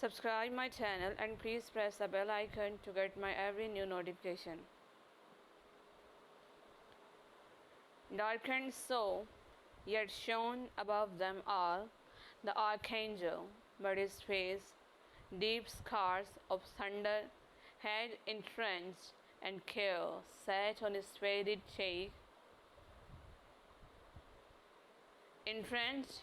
Subscribe my channel and please press the bell icon to get my every new notification. Darkened so, yet shone above them all, the archangel, but his face, deep scars of thunder, had entrenched, and care sat on his faded cheek. Entrenched,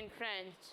entrenched.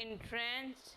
entrenched,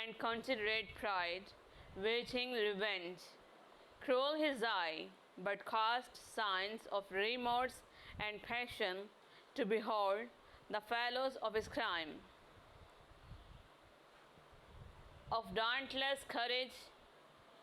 and considerate pride, waiting revenge, cruel his eye, but cast signs of remorse and passion to behold the fellows of his crime. Of dauntless courage,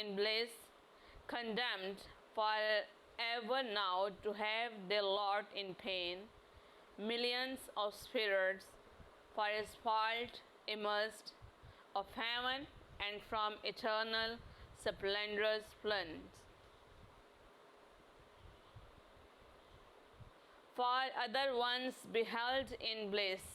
in bliss, condemned for ever now to have their lot in pain, millions of spirits for his fault immersed of heaven and from eternal splendorous plunge. For other ones beheld in bliss,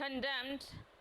Condemned,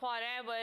Forever,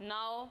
Now,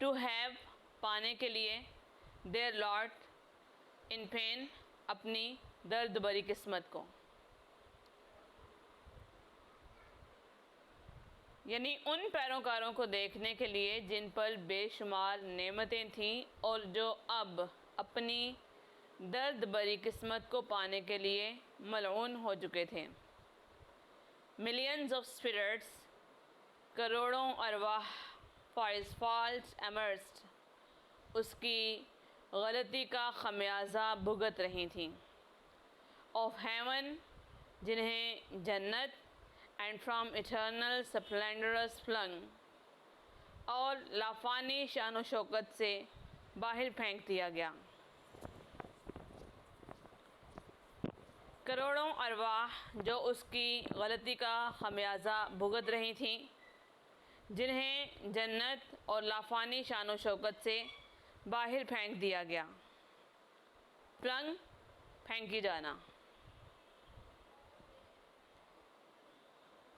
To have, پانے کے لیے their lot in pain اپنی درد بری قسمت کو. یعنی ان پیروکاروں کو دیکھنے کے لیے جن پر بے شمار نعمتیں تھیں اور جو اب اپنی درد بری قسمت کو پانے کے لیے ملعون ہو چکے تھے. Millions of spirits کروڑوں ارواح for his faults immersed اس کی غلطی کا خمیازہ بھگت رہی تھیں. Of heaven جنہیں جنت and from eternal splendorous flung اور لافانی شان و شوکت سے باہر پھینک دیا گیا. کروڑوں ارواح جو اس کی غلطی کا خمیازہ بھگت رہی تھیں جنہیں جنت اور لافانی شان و شوکت سے باہر پھینک دیا گیا. فلنگ پھینکی جانا.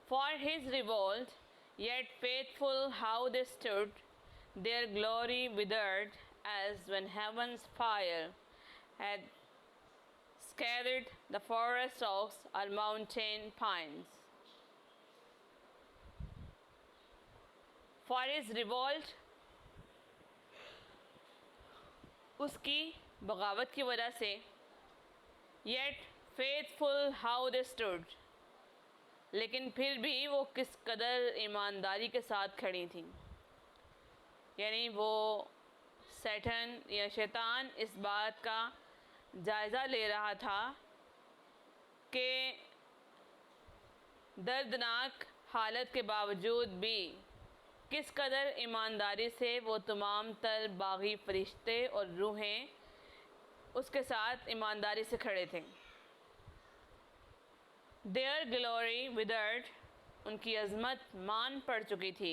For his revolt, yet faithful how they stood, their glory withered as when heaven's fire had scattered the forest oaks or mountain pines. For his revolt, اس کی بغاوت کی وجہ سے yet faithful how they stood لیکن پھر بھی وہ کس قدر ایمانداری کے ساتھ کھڑی تھیں. یعنی وہ سیٹن یا شیطان اس بات کا جائزہ لے رہا تھا کہ دردناک حالت کے باوجود بھی کس قدر ایمانداری سے وہ تمام تر باغی فرشتے اور روحیں اس کے ساتھ ایمانداری سے کھڑے تھے. Their glory withered ان کی عظمت مان پڑ چکی تھی.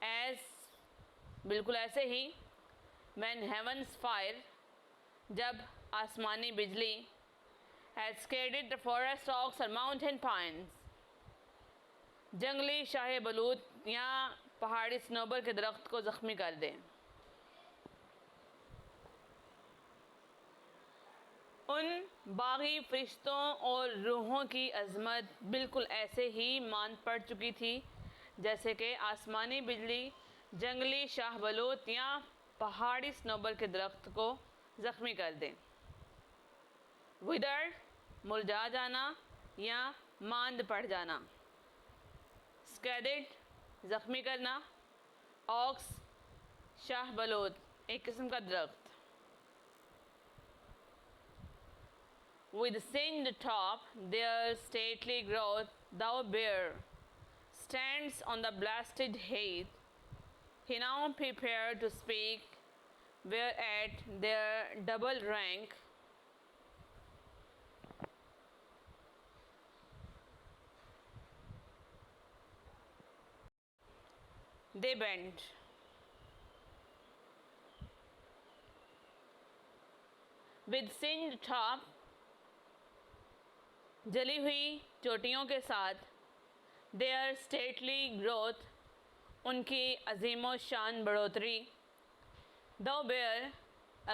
As بالکل ایسے ہی when heaven's fire جب آسمانی بجلی had scattered the forest oaks or mountain pines جنگلی شاہ بلوط یا پہاڑی صنوبر کے درخت کو زخمی کر دے. ان باغی فرشتوں اور روحوں کی عظمت بالکل ایسے ہی مان پڑ چکی تھی جیسے کہ آسمانی بجلی جنگلی شاہ بلوط یا پہاڑی صنوبر کے درخت کو زخمی کر دے. withered مرجھا جانا یا ماند پڑ جانا. scattered زخمی کرنا. oaks شاہ بلوط ایک قسم کا درخت. With singed top their stately growth thou bare stands on the blasted height. He now prepared to speak, whereat their double rank they bent. With singed top جلی ہوئی چوٹیوں کے ساتھ their stately growth ان کی عظیم و شان بڑھوتری. though bare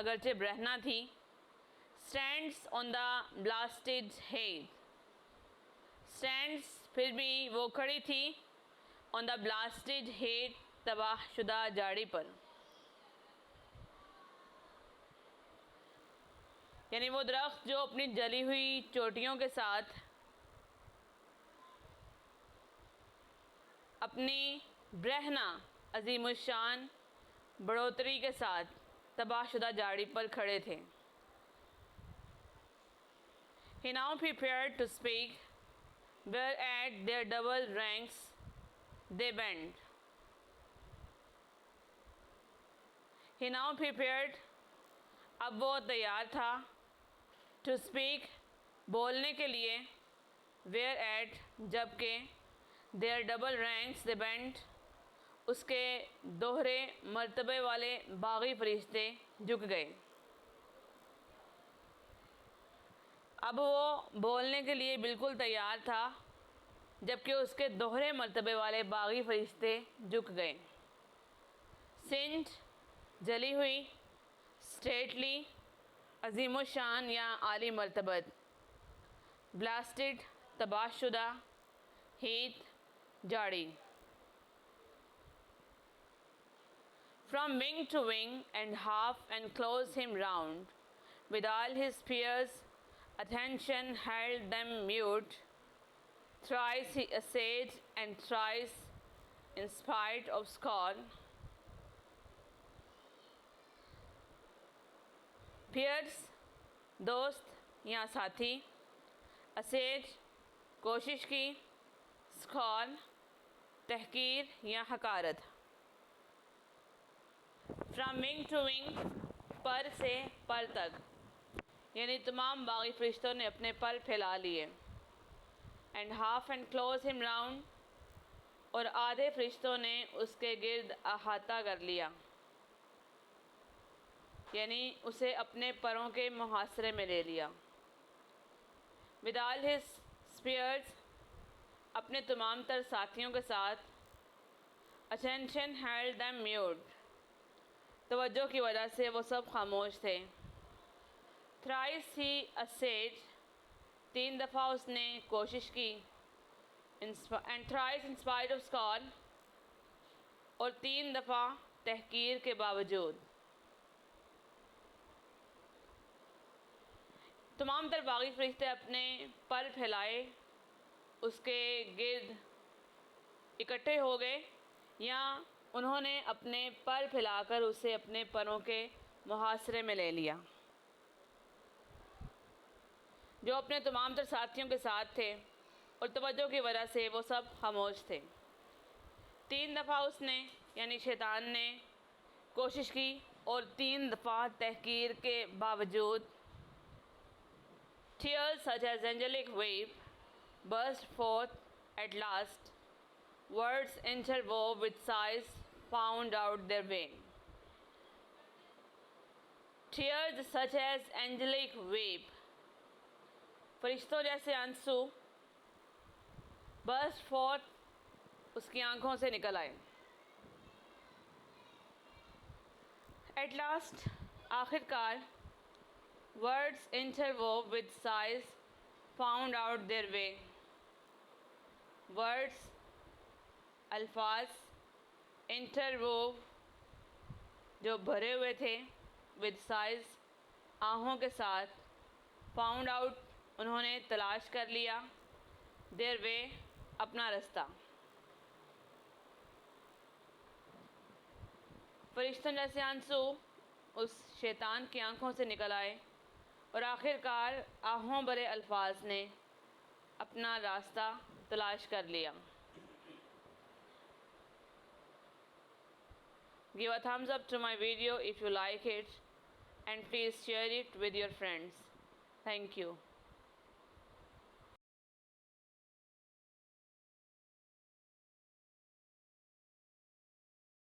اگرچہ برہنہ تھی. stands on the blasted height stands پھر بھی وہ کھڑی تھی on the blasted height تباہ شدہ جاڑی پر. یعنی وہ درخت جو اپنی جلی ہوئی چوٹیوں کے ساتھ اپنی برہنہ عظیم الشان بڑھوتری کے ساتھ تباہ شدہ جاڑی پر کھڑے تھے. He now prepared to speak, whereat their double ranks they bent. He now prepared اب وہ تیار تھا to speak بولنے کے لیے whereat جبکہ their double ranks they bent اس کے دوہرے مرتبے والے باغی فرشتے جھک گئے. اب وہ بولنے کے لیے بالکل تیار تھا جبکہ اس کے دوہرے مرتبے والے باغی فرشتے جھک گئے. Singed جلی ہوئی، اسٹیٹلی، عظیم الشان یا عالی مرتبت، بلاسٹڈ، تباہ شدہ، heat, جاڑی. From wing to wing and half enclose him round. With all his fears, attention held them mute. Thrice he essayed, and thrice, in spite of scorn. Peers, دوست یا ساتھی. essayed، کوشش کی. scorn، تحقیر یا حقارت. فرام ونگ ٹو ونگ، پر سے پر تک، یعنی تمام باغی فرشتوں نے اپنے پر پھیلا لیے. اینڈ ہاف انکلوز ہم راؤنڈ، اور آدھے فرشتوں نے اس کے گرد احاطہ کر لیا، یعنی اسے اپنے پروں کے محاصرے میں لے لیا. ود آل ہز اسپیئرز، اپنے تمام تر ساتھیوں کے ساتھ. اٹینشن ہیلڈ them میوٹ، توجہ کی وجہ سے وہ سب خاموش تھے. تھرائس ہی essayed، 3 دفعہ اس نے کوشش کی. And thrice in spite of scorn، اور 3 دفعہ تحقیر کے باوجود. تمام تر باغی فرشتے اپنے پر پھیلائے اس کے گرد اکٹھے ہو گئے، یا انہوں نے اپنے پر پھیلا کر اسے اپنے پروں کے محاصرے میں لے لیا. جو اپنے تمام تر ساتھیوں کے ساتھ تھے اور توجہ کی وجہ سے وہ سب خاموش تھے. 3 دفعہ اس نے یعنی شیطان نے کوشش کی، اور 3 دفعہ تحقیر کے باوجود. Tears such as angelic wave burst forth at last. Words interwove with sighs found out their way. Tears such as angelic wave، فرشتوں جیسے آنسو. burst forth، اس کی آنکھوں سے نکل آئے. At last، آخر کار. Words interwove with sighs found out their way. Words، الفاظ. interwove، جو بھرے ہوئے تھے. with sighs، آہوں کے ساتھ. found out، انہوں نے تلاش کر لیا. their way، اپنا رستہ. فرشتوں جیسے آنسو اس شیطان کی آنکھوں سے نکل آئے، اور آخر کار آہوں بھرے الفاظ نے اپنا راستہ تلاش کر لیا. Give a thumbs up to my video if you like it, and please share it with your friends. Thank you.